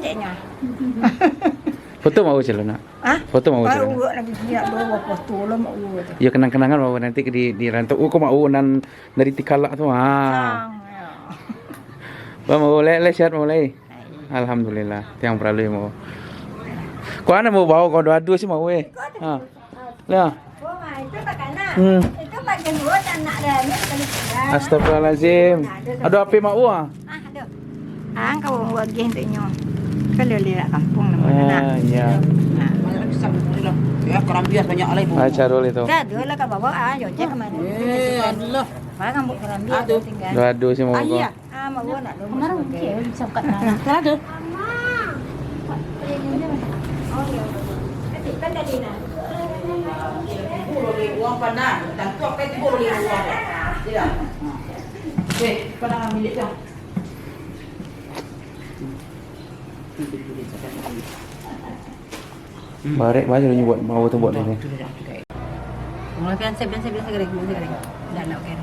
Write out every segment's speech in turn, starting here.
ceknya. Foto mau celana. Hah? Foto mau celana. Baru nak dia bawa foto lo mau tu. Ya kenang-kenangan mau nanti di rantau. Kok mau nan dari Tikala tuh. Ba mau le sehat mau le. Alhamdulillah. Tiang perlu mau. Kau ana mau bawa kau dua sih mau Ha. Lah. Itu takana. Hmm. Itu bagian dua anak dah ni kali sudah. Astagfirullahalazim. Ada apa mau Ah, aduh. Kau buat gen tu nyo. Kalau lihat kampung nama anak. Ya. Ya, kerambias banyak lah ibu. Carul itu. Dah dua lah kau bawa yo cek kemana. Allah. Pak kamu kerambias tinggal. Dua sih mau kau. Mau nak dulu. Kemarin mungkin bisa kat tanah. Ada. Oh ya. Kan tadi nak. Uang pandang, dan tu apa itu boleh uang. Tidak. Okey, pandang milik dia. Barek baca ni buat mau tu buat ni. Mulai biasa kering. Dah nak okey.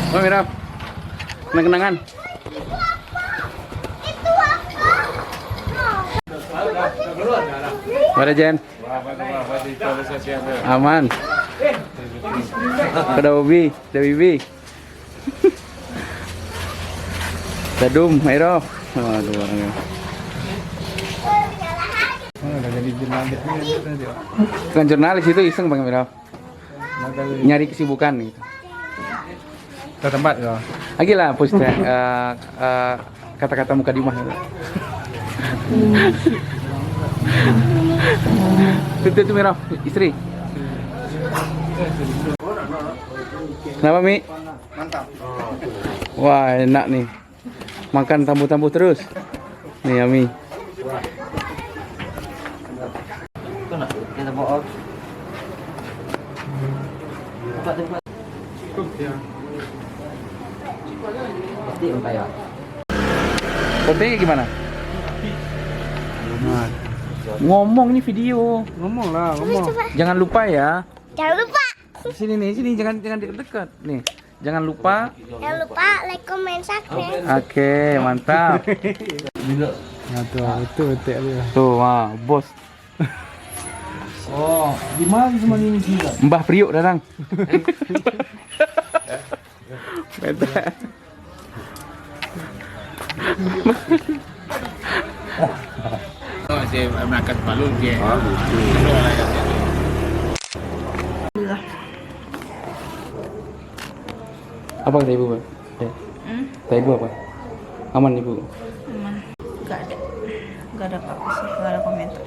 Oh, Mira. Kenang-kenangan. Mana Jen? Aman. Ada Ubi, ada Bibi. Dadum, Airo. Aduh orangnya. Udah jadi jurnalis ni. Bukan jurnalis itu iseng Bang Mira. Nyari kesibukan gitu. Ke tempat kau. Lagi lah post kata-kata muka di rumah. Itu Mira, istri. Kenapa Mi? Mantap. Wah enak nih. Makan tambuh-tambuh terus. Nih Ami. Kita bawa. Tempat. Pasti entah ya. Kontennya gimana? Ngomong nih video. Ngomong lah, ngomong. Jangan lupa ya. Jangan lupa. Sini jangan dekat-dekat. Nih. Jangan lupa. Jangan lupa like, comment, subscribe. Oke, mantap. Nah tu dia. Tuh, wah, bos. Oh, di mana semua ini juga? Mbah Priuk datang. Mantap. Saya berangkat Palu dia. Apa kata ibu, Pak? Kata ibu apa? Aman ibu? Aman. Enggak ada apa-apa sih, enggak ada komentar.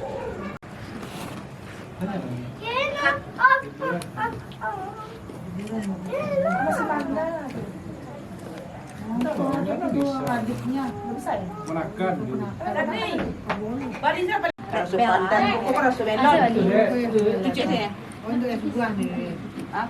Menakan. Rasu pandan, kok rasu melon. Itu cek ni. Untuk yang buang ni. Ah?